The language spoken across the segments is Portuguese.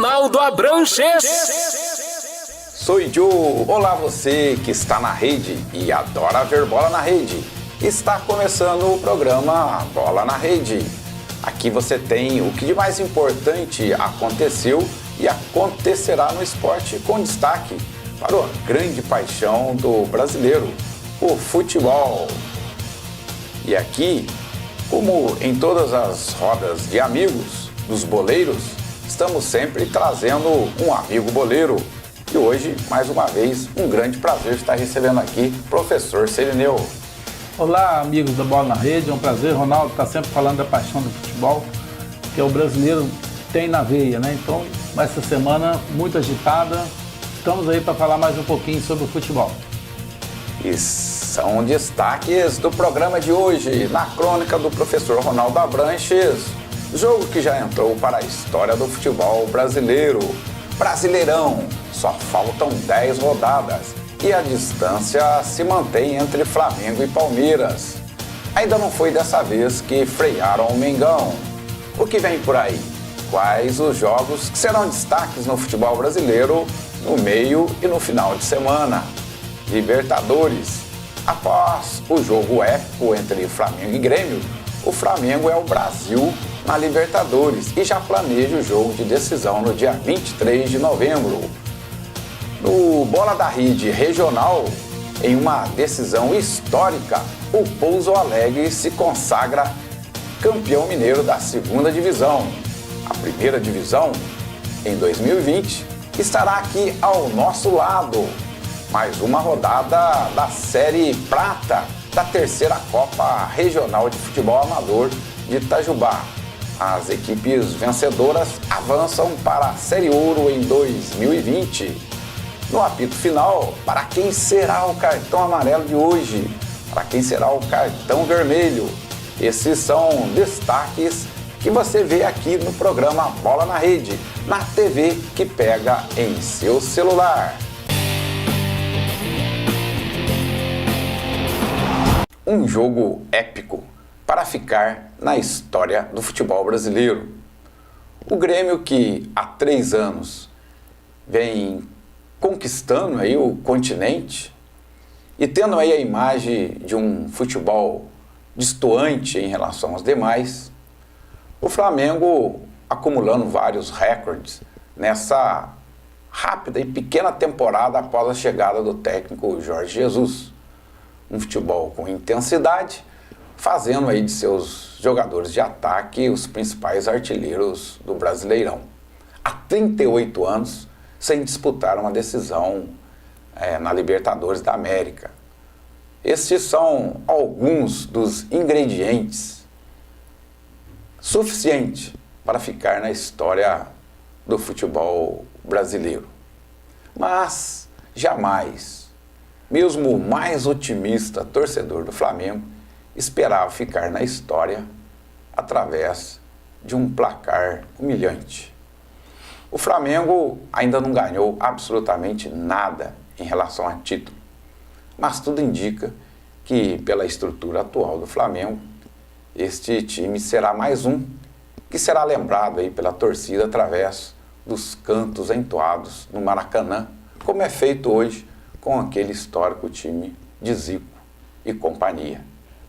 Ronaldo Abranches. Sou Joe. Olá você que está na rede e adora ver bola na rede. Está começando o programa Bola na Rede. Aqui você tem o que de mais importante aconteceu e acontecerá no esporte, com destaque para a grande paixão do brasileiro, o futebol. E aqui, como em todas as rodas de amigos dos boleiros, estamos sempre trazendo um amigo boleiro. E hoje, mais uma vez, um grande prazer estar recebendo aqui o professor Selineu. Olá, amigos da Bola na Rede, é um prazer. Ronaldo está sempre falando da paixão do futebol, que o brasileiro tem na veia, né? Então, essa semana muito agitada, estamos aí para falar mais um pouquinho sobre o futebol. E são destaques do programa de hoje, na crônica do professor Ronaldo Abranches, jogo que já entrou para a história do futebol brasileiro. Brasileirão, só faltam 10 rodadas e a distância se mantém entre Flamengo e Palmeiras. Ainda não foi dessa vez que frearam o Mengão. O que vem por aí? Quais os jogos que serão destaques no futebol brasileiro no meio e no final de semana? Libertadores. Após o jogo épico entre Flamengo e Grêmio, o Flamengo é o Brasil na Libertadores e já planeja o jogo de decisão no dia 23 de novembro. No Bola da Rede Regional, em uma decisão histórica, o Pouso Alegre se consagra campeão mineiro da segunda divisão. A primeira divisão, em 2020, estará aqui ao nosso lado. Mais uma rodada da Série Prata da terceira Copa Regional de Futebol Amador de Itajubá. As equipes vencedoras avançam para a Série Ouro em 2020. No apito final, para quem será o cartão amarelo de hoje? Para quem será o cartão vermelho? Esses são destaques que você vê aqui no programa Bola na Rede, na TV que pega em seu celular. Um jogo épico para ficar na história do futebol brasileiro. O Grêmio, que há 3 anos vem conquistando aí o continente e tendo aí a imagem de um futebol destoante em relação aos demais, o Flamengo acumulando vários recordes nessa rápida e pequena temporada após a chegada do técnico Jorge Jesus. Um futebol com intensidade, fazendo aí de seus jogadores de ataque os principais artilheiros do Brasileirão. Há 38 anos sem disputar uma decisão na Libertadores da América. Estes são alguns dos ingredientes suficientes para ficar na história do futebol brasileiro. Mas jamais, mesmo o mais otimista torcedor do Flamengo, esperava ficar na história através de um placar humilhante. O Flamengo ainda não ganhou absolutamente nada em relação a título, mas tudo indica que, pela estrutura atual do Flamengo, este time será mais um que será lembrado aí pela torcida através dos cantos entoados no Maracanã, como é feito hoje com aquele histórico time de Zico e companhia.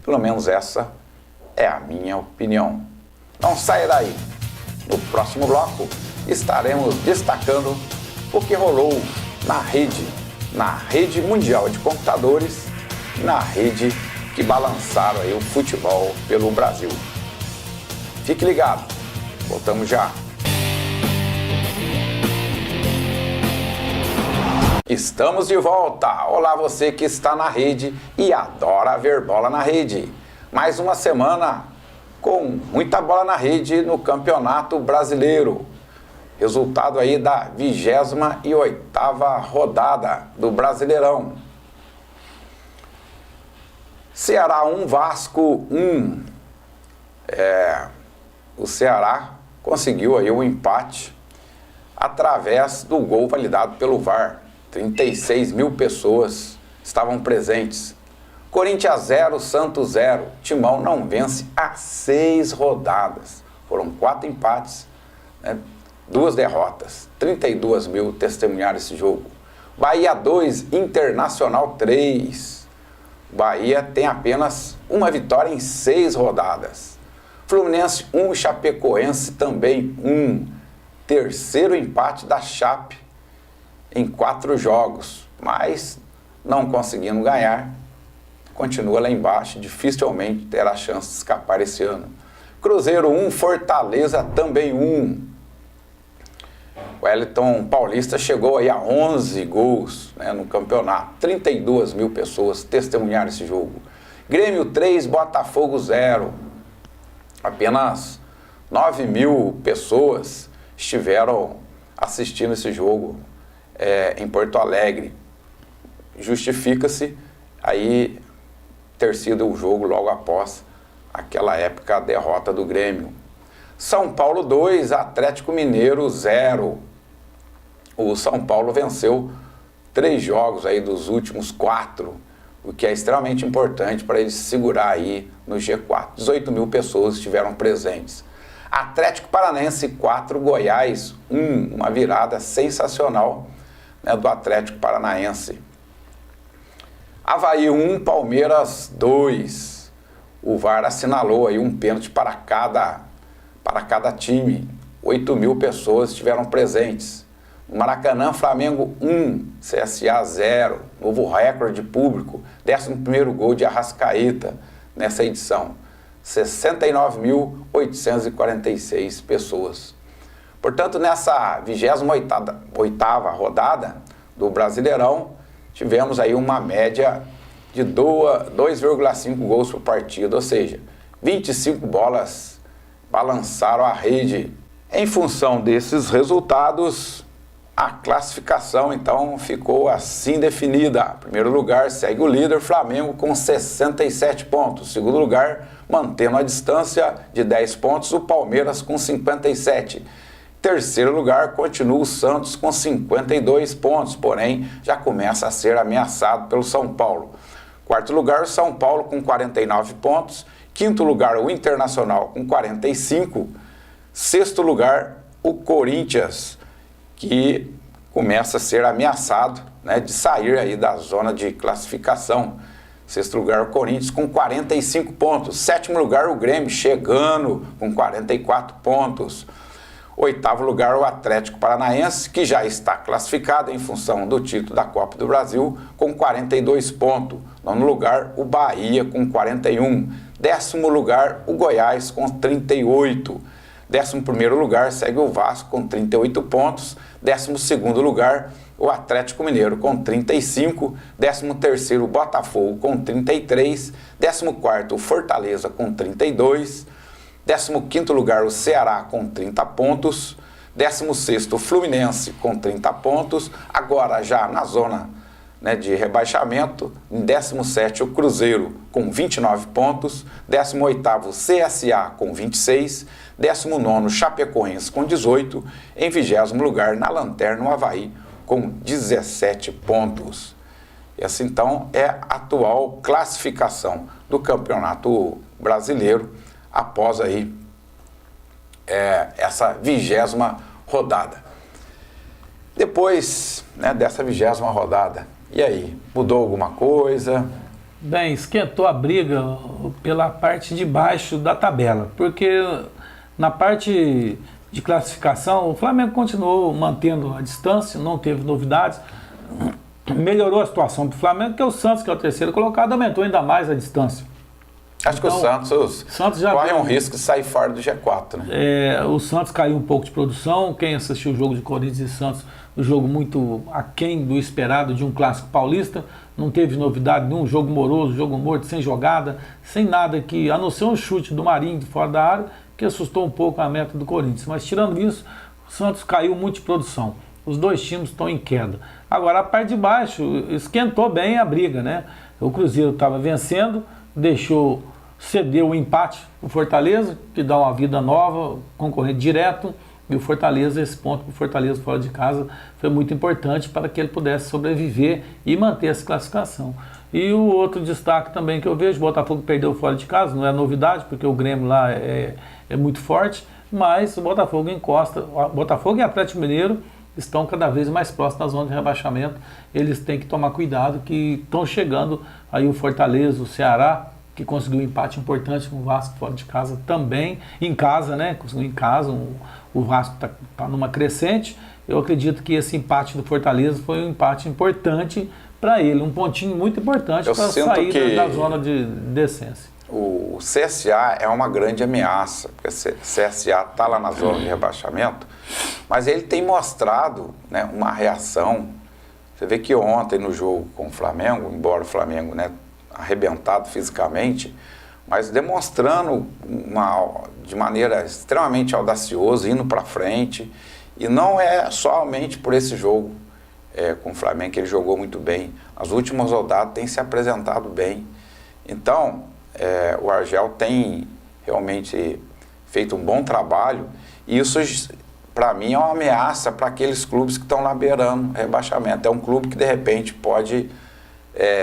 Pelo menos essa é a minha opinião. Não saia daí. No próximo bloco estaremos destacando o que rolou na rede mundial de computadores, na rede que balançaram aí o futebol pelo Brasil. Fique ligado, voltamos já. Estamos de volta! Olá você que está na rede e adora ver bola na rede. Mais uma semana com muita bola na rede no Campeonato Brasileiro. Resultado aí da 28ª rodada do Brasileirão. Ceará 1, Vasco 1. O Ceará conseguiu aí um empate através do gol validado pelo VAR. 36 mil pessoas estavam presentes. Corinthians 0, Santos 0. Timão não vence há 6 rodadas. Foram 4 empates, né? 2 derrotas. 32 mil testemunharam esse jogo. Bahia 2, Internacional 3. Bahia tem apenas uma vitória em 6 rodadas. Fluminense 1, Chapecoense também 1. Terceiro empate da Chape em 4 jogos, mas não conseguindo ganhar, continua lá embaixo, dificilmente terá chance de escapar esse ano. Cruzeiro 1, Fortaleza também 1. O Wellington Paulista chegou aí a 11 gols, né, no campeonato. 32 mil pessoas testemunharam esse jogo. Grêmio 3, Botafogo 0. Apenas 9 mil pessoas estiveram assistindo esse jogo em Porto Alegre. Justifica-se aí ter sido o jogo logo após aquela época, a derrota do Grêmio. São Paulo 2, Atlético Mineiro 0. O São Paulo venceu 3 jogos aí dos últimos 4, o que é extremamente importante para ele se segurar aí no G4. 18 mil pessoas estiveram presentes. Atlético Paranaense 4, Goiás 1, uma virada sensacional, né, do Atlético Paranaense. Avaí 1, Palmeiras 2. O VAR assinalou aí um pênalti para cada time. 8 mil pessoas estiveram presentes. No Maracanã, Flamengo 1, CSA 0. Novo recorde de público. 11º gol de Arrascaeta nessa edição. 69.846 pessoas. Portanto, nessa 28ª rodada do Brasileirão, tivemos aí uma média de 2,5 gols por partida, ou seja, 25 bolas balançaram a rede. Em função desses resultados, a classificação então ficou assim definida. Em primeiro lugar segue o líder Flamengo com 67 pontos. Em segundo lugar, mantendo a distância de 10 pontos, o Palmeiras com 57. Em terceiro lugar, continua o Santos com 52 pontos, porém já começa a ser ameaçado pelo São Paulo. Quarto lugar, o São Paulo com 49 pontos. Quinto lugar, o Internacional com 45. Sexto lugar, o Corinthians, que começa a ser ameaçado, né, de sair aí da zona de classificação. Sexto lugar, o Corinthians com 45 pontos. Sétimo lugar, o Grêmio chegando com 44 pontos. Oitavo lugar, o Atlético Paranaense, que já está classificado em função do título da Copa do Brasil, com 42 pontos. Nono lugar, o Bahia com 41. Décimo lugar, o Goiás com 38. 11º lugar segue o Vasco com 38 pontos. 12º lugar, o Atlético Mineiro com 35. 13º, o Botafogo com 33. 14º, o Fortaleza com 32. 15º lugar, o Ceará com 30 pontos. 16º, o Fluminense com 30 pontos. Agora já na zona, né, de rebaixamento, em 17º, o Cruzeiro com 29 pontos. 18º, o CSA com 26. 19º, Chapecoense com 18. Em 20º lugar, na lanterna, o Avaí com 17 pontos. E assim então é a atual classificação do Campeonato Brasileiro após aí essa 20ª rodada. Depois, né, dessa 20ª rodada, e aí, mudou alguma coisa? Bem, esquentou a briga pela parte de baixo da tabela, porque na parte de classificação o Flamengo continuou mantendo a distância, não teve novidades, melhorou a situação para o Flamengo, porque o Santos, que é o terceiro colocado, aumentou ainda mais a distância. Acho que então, o Santos já corre um risco de sair fora do G4, né? O Santos caiu um pouco de produção. Quem assistiu o jogo de Corinthians e Santos, um jogo muito aquém do esperado de um clássico paulista, não teve novidade nenhum, jogo moroso, jogo morto, sem jogada, sem nada que, a não ser um chute do Marinho de fora da área, que assustou um pouco a meta do Corinthians. Mas tirando isso, o Santos caiu muito de produção. Os dois times estão em queda. Agora, a parte de baixo esquentou bem a briga, né? O Cruzeiro estava vencendo, cedeu o empate para o Fortaleza, que dá uma vida nova, concorrente direto, e o Fortaleza, esse ponto para o Fortaleza fora de casa foi muito importante para que ele pudesse sobreviver e manter essa classificação. E o outro destaque também que eu vejo, o Botafogo perdeu fora de casa, não é novidade, porque o Grêmio lá é muito forte, mas o Botafogo encosta. O Botafogo e o Atlético Mineiro estão cada vez mais próximos da zona de rebaixamento. Eles têm que tomar cuidado, que estão chegando aí o Fortaleza, o Ceará, que conseguiu um empate importante com o Vasco fora de casa também, em casa, né? Conseguiu em casa, o Vasco está numa crescente. Eu acredito que esse empate do Fortaleza foi um empate importante para ele, um pontinho muito importante para sair da zona de decência. O CSA é uma grande ameaça, porque o CSA está lá na zona de rebaixamento, mas ele tem mostrado, né, uma reação. Você vê que ontem no jogo com o Flamengo, embora o Flamengo, né, arrebentado fisicamente, mas demonstrando de maneira extremamente audaciosa, indo para frente, e não é somente por esse jogo com o Flamengo que ele jogou muito bem. As últimas rodadas tem se apresentado bem. Então, o Argel tem realmente feito um bom trabalho, e isso, para mim, é uma ameaça para aqueles clubes que estão lá beirando rebaixamento. É um clube que, de repente, pode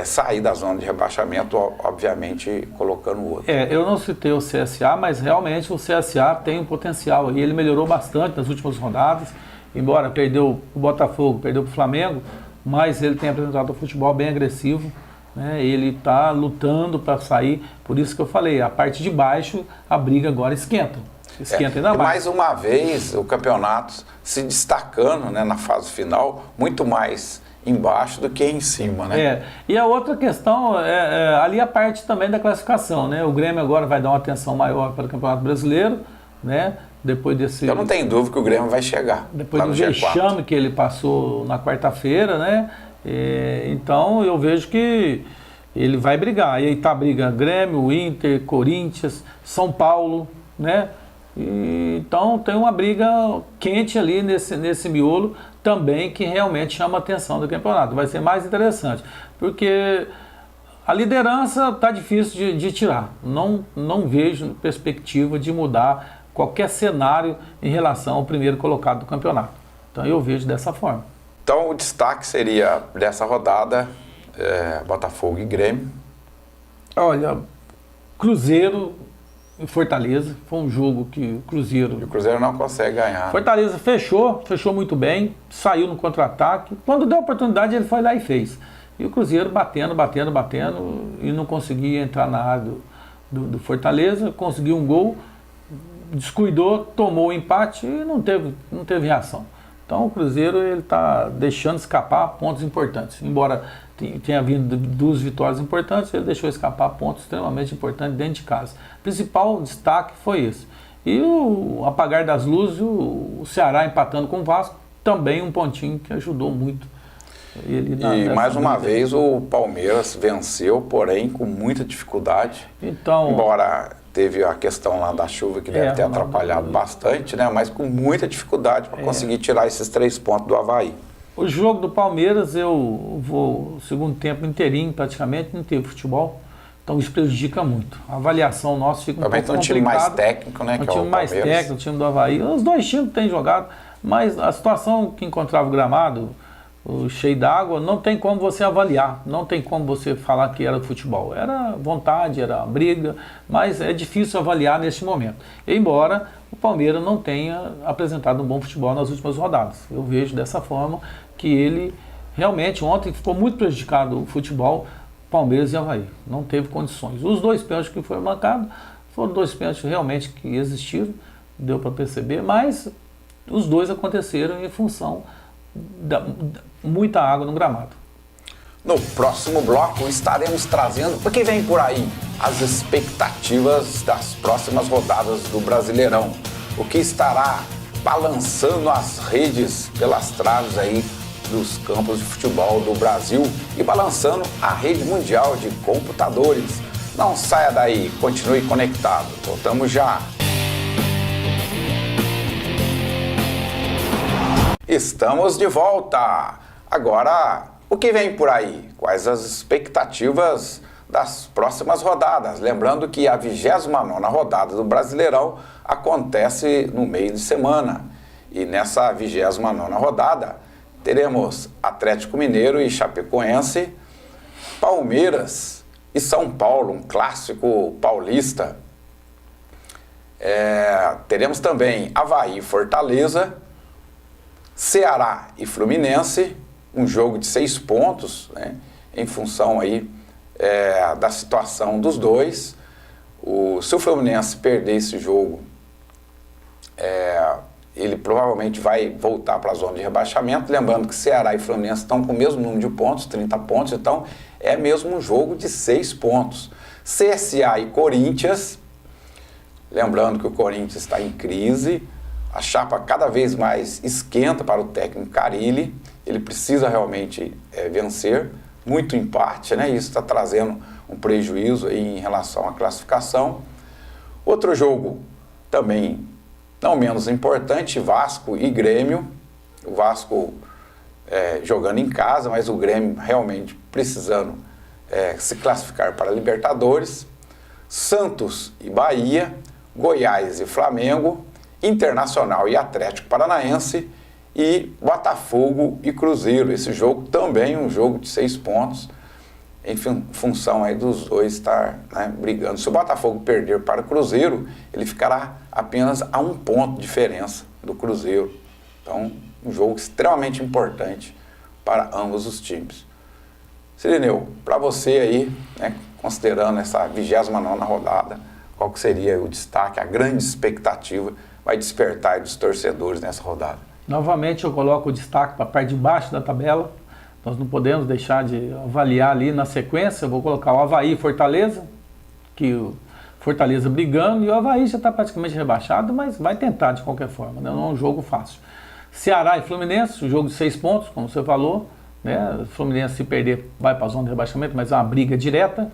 sair da zona de rebaixamento, obviamente, colocando o outro. Eu não citei o CSA, mas realmente o CSA tem um potencial. E ele melhorou bastante nas últimas rodadas, embora perdeu o Botafogo, perdeu para o Flamengo, mas ele tem apresentado um futebol bem agressivo. Ele está lutando para sair, por isso que eu falei, a parte de baixo, a briga agora esquenta ainda mais. Mais uma vez, o campeonato se destacando, né, na fase final, muito mais embaixo do que em cima, né? E a outra questão ali a parte também da classificação, né? O Grêmio agora vai dar uma atenção maior para o Campeonato Brasileiro, né? Depois desse... Eu não tenho dúvida que o Grêmio vai chegar. Depois do vexame que ele passou na quarta-feira, né? Então eu vejo que ele vai brigar. E aí tá a briga Grêmio, Inter, Corinthians, São Paulo, né? Então tem uma briga quente ali nesse miolo também, que realmente chama a atenção do campeonato. Vai ser mais interessante, porque a liderança tá difícil de tirar. Não vejo perspectiva de mudar qualquer cenário em relação ao primeiro colocado do campeonato. Então eu vejo dessa forma. Então o destaque seria dessa rodada, Botafogo e Grêmio. Olha, Cruzeiro e Fortaleza, foi um jogo que o Cruzeiro... E o Cruzeiro não consegue ganhar. Fortaleza fechou muito bem, saiu no contra-ataque. Quando deu a oportunidade, ele foi lá e fez. E o Cruzeiro batendo, e não conseguia entrar na área do Fortaleza, conseguiu um gol, descuidou, tomou o empate e não teve reação. Então o Cruzeiro está deixando escapar pontos importantes. Embora tenha vindo 2 vitórias importantes, ele deixou escapar pontos extremamente importantes dentro de casa. O principal destaque foi esse. E o apagar das luzes, o Ceará empatando com o Vasco, também um pontinho que ajudou muito. E mais uma vez o Palmeiras venceu, porém com muita dificuldade. Então, embora teve a questão lá da chuva que deve ter atrapalhado bastante, né? Mas com muita dificuldade para conseguir tirar esses 3 pontos do Avaí. O jogo do Palmeiras, eu vou, segundo tempo inteirinho praticamente, não teve futebol, então isso prejudica muito. A avaliação nossa fica um pouco complicada. Um time mais técnico, né? Um time mais técnico, o time do Avaí. Os 2 times têm jogado, mas a situação que encontrava o gramado, cheio d'água, não tem como você avaliar, não tem como você falar que era futebol. Era vontade, era briga, mas é difícil avaliar neste momento. Embora o Palmeiras não tenha apresentado um bom futebol nas últimas rodadas. Eu vejo dessa forma que ele realmente ontem ficou muito prejudicado o futebol, Palmeiras e Avaí. Não teve condições. Os 2 pênaltis que foram marcados foram 2 pênaltis realmente que existiram, deu para perceber, mas os 2 aconteceram em função muita água no gramado. No próximo bloco estaremos trazendo o que vem por aí, as expectativas das próximas rodadas do Brasileirão, o que estará balançando as redes pelas traves aí dos campos de futebol do Brasil e balançando a rede mundial de computadores. Não saia daí, continue conectado. Voltamos já. Estamos de volta. Agora, o que vem por aí? Quais as expectativas das próximas rodadas? Lembrando que a 29ª rodada do Brasileirão acontece no meio de semana. E nessa 29ª rodada teremos Atlético Mineiro e Chapecoense, Palmeiras e São Paulo, um clássico paulista. Teremos também Avaí e Fortaleza, Ceará e Fluminense, um jogo de 6 pontos, né, em função aí, da situação dos dois. Se o Fluminense perder esse jogo, ele provavelmente vai voltar para a zona de rebaixamento. Lembrando que Ceará e Fluminense estão com o mesmo número de pontos, 30 pontos, então é mesmo um jogo de 6 pontos. CSA e Corinthians, lembrando que o Corinthians está em crise, a chapa cada vez mais esquenta para o técnico Carille, ele precisa realmente vencer, muito empate, né? Isso está trazendo um prejuízo aí em relação à classificação. Outro jogo também não menos importante, Vasco e Grêmio. O Vasco jogando em casa, mas o Grêmio realmente precisando se classificar para a Libertadores. Santos e Bahia, Goiás e Flamengo, Internacional e Atlético Paranaense e Botafogo e Cruzeiro. Esse jogo também é um jogo de 6 pontos, em função aí dos dois estar, né, brigando. Se o Botafogo perder para o Cruzeiro, ele ficará apenas a 1 ponto de diferença do Cruzeiro. Então, um jogo extremamente importante para ambos os times. Cirineu, para você aí, né, considerando essa 29ª rodada, qual que seria o destaque, a grande expectativa vai despertar dos torcedores nessa rodada? Novamente eu coloco o destaque para a parte de baixo da tabela. Nós não podemos deixar de avaliar ali na sequência. Eu vou colocar o Avaí e Fortaleza, que o Fortaleza brigando, e o Avaí já está praticamente rebaixado, mas vai tentar de qualquer forma, né? Não é um jogo fácil. Ceará e Fluminense, um jogo de 6 pontos, como você falou, né? O Fluminense, se perder, vai para a zona de rebaixamento, mas é uma briga direta.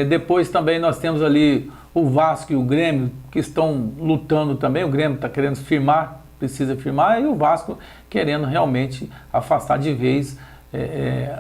Depois também nós temos ali o Vasco e o Grêmio, que estão lutando também. O Grêmio está querendo firmar, precisa firmar, e o Vasco querendo realmente afastar de vez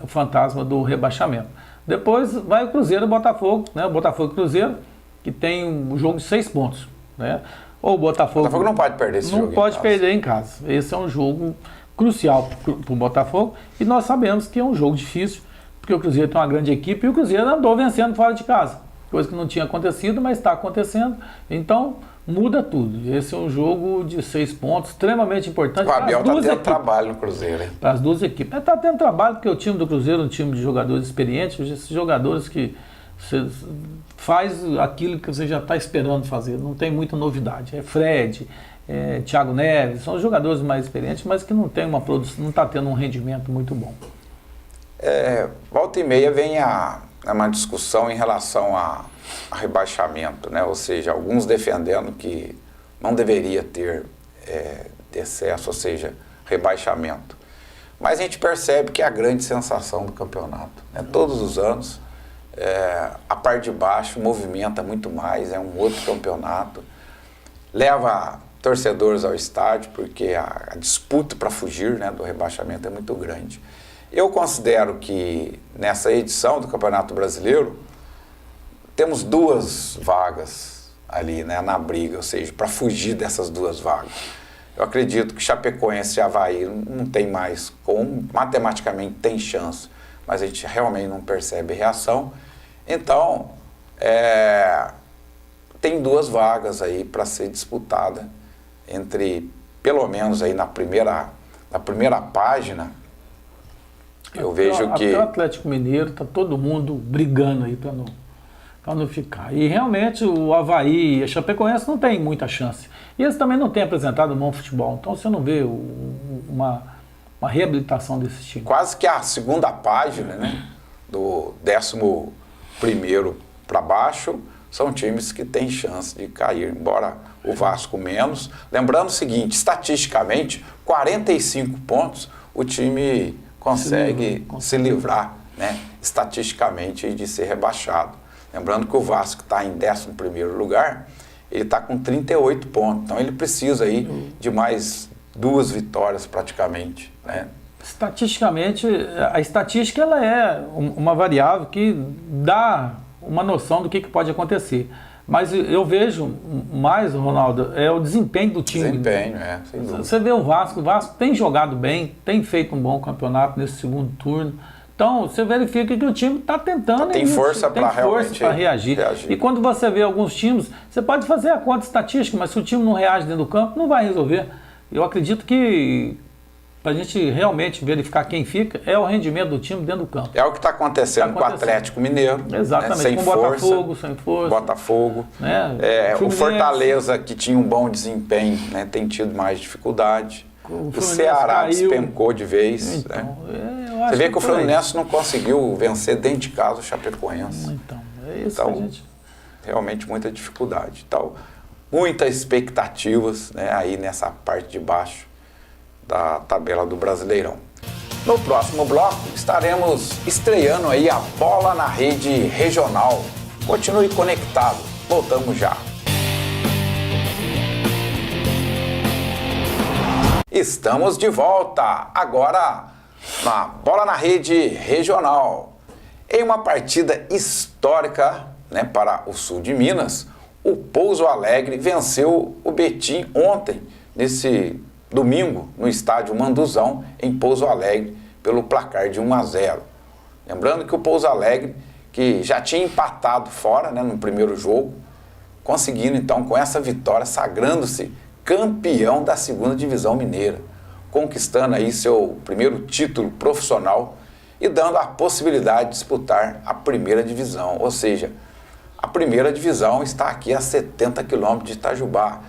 o fantasma do rebaixamento. Depois vai o Cruzeiro e o Botafogo, né? O Botafogo e o Cruzeiro, que tem um jogo de 6 pontos, né? Ou o Botafogo não pode perder esse jogo. Não pode perder em casa. Esse é um jogo crucial para o Botafogo, e nós sabemos que é um jogo difícil, porque o Cruzeiro tem uma grande equipe e o Cruzeiro andou vencendo fora de casa, coisa que não tinha acontecido, mas está acontecendo. Então muda tudo. Esse é um jogo de 6 pontos, extremamente importante. O Abel está tendo trabalho no Cruzeiro, hein? Para as duas equipes. Está tendo trabalho porque o time do Cruzeiro é um time de jogadores experientes, esses jogadores que você faz aquilo que você já está esperando fazer, não tem muita novidade. É Fred, Thiago Neves, são jogadores mais experientes, mas que não tem uma produção, não está tendo um rendimento muito bom. Volta e meia vem uma discussão em relação a rebaixamento, né? Ou seja, alguns defendendo que não deveria ter decesso, ou seja, rebaixamento. Mas a gente percebe que é a grande sensação do campeonato, né? Todos os anos, a parte de baixo movimenta muito mais, é um outro campeonato, leva torcedores ao estádio, porque a disputa para fugir, né, do rebaixamento é muito grande. Eu considero que nessa edição do Campeonato Brasileiro temos 2 vagas ali, né, na briga, ou seja, para fugir dessas 2 vagas. Eu acredito que Chapecoense e Avaí não tem mais como, matematicamente tem chance, mas a gente realmente não percebe reação. Então, tem 2 vagas aí para ser disputada entre, pelo menos aí na primeira página. Eu vejo que até o Atlético Mineiro está todo mundo brigando aí para não ficar. E realmente o Avaí e a Chapecoense não tem muita chance. E eles também não têm apresentado um bom futebol. Então você não vê uma reabilitação desse time. Quase que a segunda página, né, do 11º para baixo, são times que têm chance de cair, embora o Vasco menos. Lembrando o seguinte, estatisticamente, 45 pontos, o time consegue se livrar, né, estatisticamente, de ser rebaixado. Lembrando que o Vasco está em 11º lugar, ele está com 38 pontos, então ele precisa aí de mais 2 vitórias praticamente, né? Estatisticamente, a estatística ela é uma variável que dá uma noção do que pode acontecer. Mas eu vejo mais, Ronaldo, o desempenho do time. Desempenho, sem dúvida. Você vê o Vasco tem jogado bem, tem feito um bom campeonato nesse segundo turno, Então, você verifica que o time está tentando. Tem força para realmente reagir. E quando você vê alguns times, você pode fazer a conta estatística, mas se o time não reage dentro do campo, não vai resolver. Eu acredito que, para a gente realmente verificar quem fica, é o rendimento do time dentro do campo. É o que está acontecendo com o Atlético Mineiro. Exatamente, né? Sem com o força, Botafogo, sem força. Botafogo. Né? O Fortaleza, que tinha um bom desempenho, né? Tem tido mais dificuldade. O Ceará despencou de vez. Então, né? Você vê que o Fluminense não conseguiu vencer dentro de casa o Chapecoense. Então, é isso que a gente... Realmente muita dificuldade. Então, muitas expectativas, né, aí nessa parte de baixo da tabela do Brasileirão. No próximo bloco, estaremos estreando aí a Bola na Rede Regional. Continue conectado. Voltamos já. Estamos de volta, agora na Bola na Rede Regional. Em uma partida histórica, né, para o sul de Minas, o Pouso Alegre venceu o Betim ontem, nesse domingo, no estádio Manduzão, em Pouso Alegre, pelo placar de 1-0. Lembrando que o Pouso Alegre, que já tinha empatado fora, né, no primeiro jogo, conseguindo então com essa vitória, sagrando-se campeão da segunda divisão mineira, conquistando aí seu primeiro título profissional e dando a possibilidade de disputar a primeira divisão. Ou seja, a primeira divisão está aqui a 70 quilômetros de Itajubá,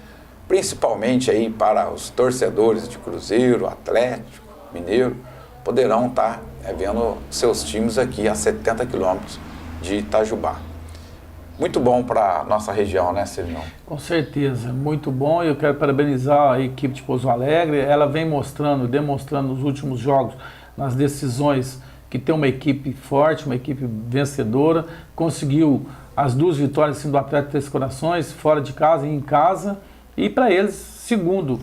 principalmente aí para os torcedores de Cruzeiro, Atlético, Mineiro, poderão estar vendo seus times aqui a 70 quilômetros de Itajubá. Muito bom para a nossa região, né, Cirino? Com certeza, muito bom. Eu quero parabenizar a equipe de Pouso Alegre. Ela vem demonstrando nos últimos jogos, nas decisões, que tem uma equipe forte, uma equipe vencedora. Conseguiu as 2 vitórias do Atlético Três Corações, fora de casa e em casa. E para eles, segundo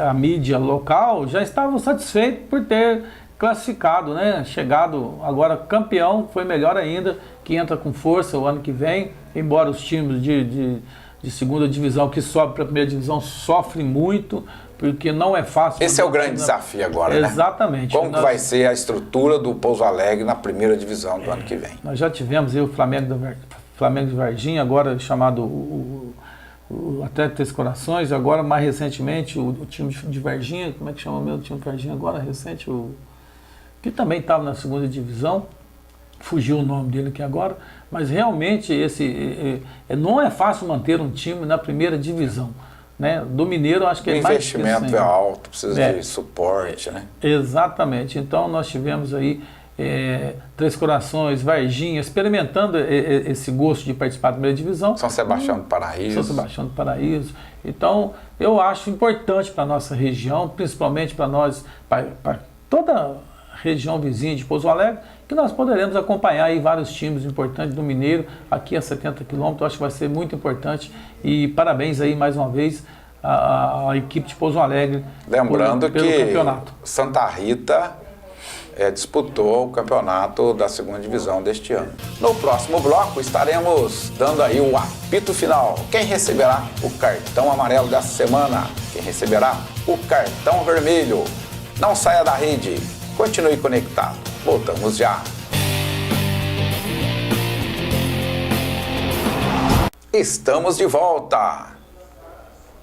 a mídia local, já estavam satisfeitos por ter classificado, né? Chegado agora campeão, foi melhor ainda, que entra com força o ano que vem, embora os times de segunda divisão que sobem para a primeira divisão sofrem muito, porque não é fácil. Esse é o grande desafio agora, né? Exatamente. Como que vai ser a estrutura do Pouso Alegre na primeira divisão do ano que vem? Nós já tivemos aí o Flamengo de Varginha, agora chamado o Atlético Três Corações, agora mais recentemente o time de Varginha, como é que chama mesmo o time de Varginha agora, recente, que também estava na segunda divisão, fugiu o nome dele aqui agora, mas realmente não é fácil manter um time na primeira divisão, né? Do Mineiro, acho que é mais difícil. O investimento é alto, precisa de suporte, né? Exatamente, então nós tivemos aí Três Corações, Varginha, experimentando esse gosto de participar da primeira divisão. São Sebastião do Paraíso. São Sebastião do Paraíso. Então, eu acho importante para a nossa região, principalmente para nós, para toda a região vizinha de Pouso Alegre, que nós poderemos acompanhar aí vários times importantes do Mineiro, aqui a 70 quilômetros. Eu acho que vai ser muito importante. E parabéns aí mais uma vez à equipe de Pouso Alegre. Lembrando pelo que campeonato. Santa Rita disputou o campeonato da segunda divisão deste ano. No próximo bloco estaremos dando aí o apito final. Quem receberá o cartão amarelo dessa semana? Quem receberá o cartão vermelho? Não saia da rede, continue conectado. Voltamos já. Estamos de volta.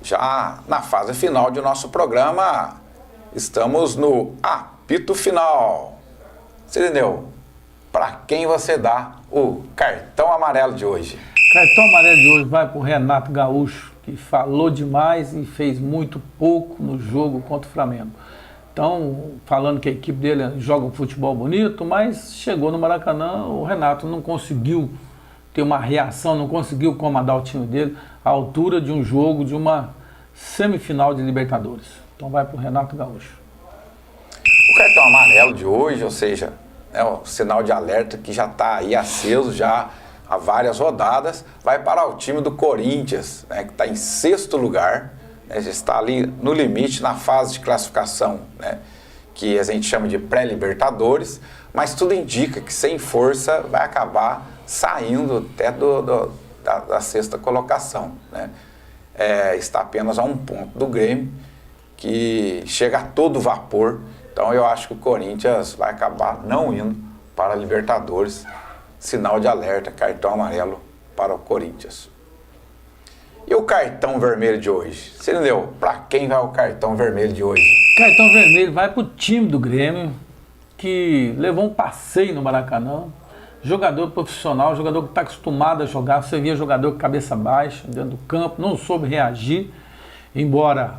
Já na fase final de nosso programa, estamos no apito final. Cirineu, para quem você dá o cartão amarelo de hoje? Cartão amarelo de hoje vai para o Renato Gaúcho, que falou demais e fez muito pouco no jogo contra o Flamengo. Então, falando que a equipe dele joga um futebol bonito, mas chegou no Maracanã, o Renato não conseguiu ter uma reação, não conseguiu comandar o time dele à altura de um jogo, de uma semifinal de Libertadores. Então vai para o Renato Gaúcho. O cartão amarelo de hoje, ou seja, o sinal de alerta que já está aí aceso já há várias rodadas, vai para o time do Corinthians, né, que está em 6º lugar, né, já está ali no limite, na fase de classificação, né, que a gente chama de pré-Libertadores, mas tudo indica que sem força vai acabar saindo até da 6ª colocação, né. Está apenas a 1 ponto do Grêmio, que chega a todo vapor. Então eu acho que o Corinthians vai acabar não indo para a Libertadores. Sinal de alerta, cartão amarelo para o Corinthians. E o cartão vermelho de hoje? Você entendeu? Para quem vai o cartão vermelho de hoje? Cartão vermelho vai para o time do Grêmio, que levou um passeio no Maracanã. Jogador profissional, jogador que está acostumado a jogar. Você via jogador com cabeça baixa dentro do campo, não soube reagir, embora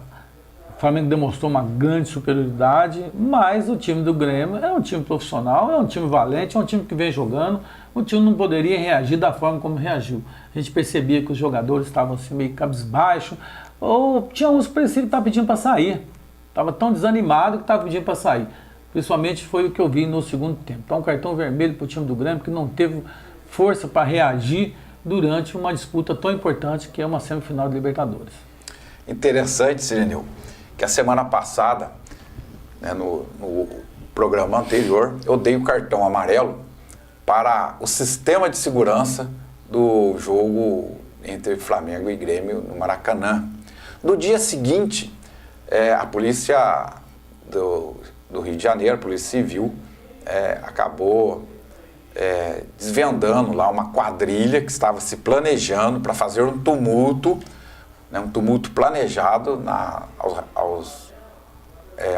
o Flamengo demonstrou uma grande superioridade, mas o time do Grêmio é um time profissional, é um time valente, é um time que vem jogando. O time não poderia reagir da forma como reagiu. A gente percebia que os jogadores estavam assim meio cabisbaixo, ou tinha uns que pareciam que estavam pedindo para sair. Estava tão desanimado que estava pedindo para sair. Principalmente foi o que eu vi no segundo tempo. Então, um cartão vermelho para o time do Grêmio, que não teve força para reagir durante uma disputa tão importante que é uma semifinal de Libertadores. Interessante, Sirenil, que a semana passada, né, no programa anterior, eu dei o cartão amarelo para o sistema de segurança do jogo entre Flamengo e Grêmio no Maracanã. No dia seguinte, a polícia do Rio de Janeiro, a Polícia Civil, acabou desvendando lá uma quadrilha que estava se planejando para fazer um tumulto, né, um tumulto planejado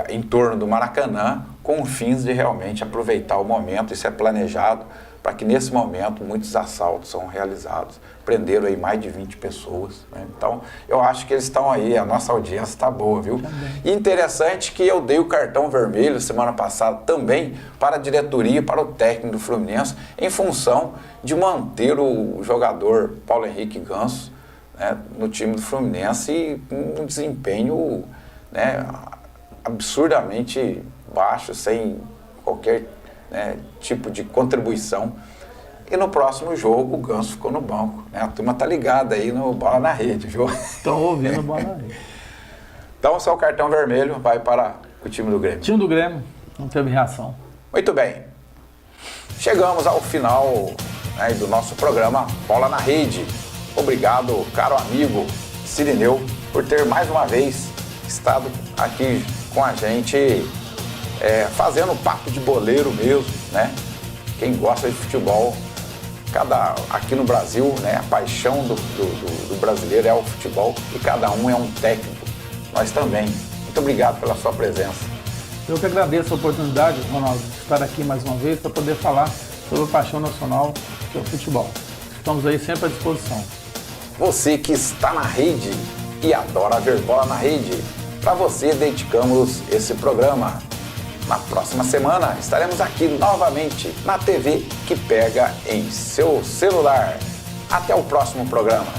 em torno do Maracanã, com fins de realmente aproveitar o momento. Isso é planejado para que nesse momento muitos assaltos são realizados. Prenderam aí mais de 20 pessoas, né? Então eu acho que eles estão aí, a nossa audiência está boa, viu? E interessante que eu dei o cartão vermelho semana passada também para a diretoria, para o técnico do Fluminense, em função de manter o jogador Paulo Henrique Ganso, né, no time do Fluminense e com um desempenho, né, absurdamente baixo, sem qualquer, né, tipo de contribuição. E no próximo jogo o Ganso ficou no banco, né? A turma tá ligada aí no Bola na Rede, viu? Estão ouvindo Bola na Rede. Então só o cartão vermelho vai para o time do Grêmio. O time do Grêmio não teve reação. Muito bem. Chegamos ao final, né, do nosso programa Bola na Rede. Obrigado, caro amigo Sirineu, por ter mais uma vez estado aqui com a gente, fazendo papo de boleiro mesmo, né? Quem gosta de futebol, aqui no Brasil, né, a paixão do brasileiro é o futebol e cada um é um técnico. Nós também. Muito obrigado pela sua presença. Eu que agradeço a oportunidade, Ronaldo, de estar aqui mais uma vez para poder falar sobre a paixão nacional que é o futebol. Estamos aí sempre à disposição. Você que está na rede e adora ver bola na rede, para você dedicamos esse programa. Na próxima semana estaremos aqui novamente na TV que pega em seu celular. Até o próximo programa.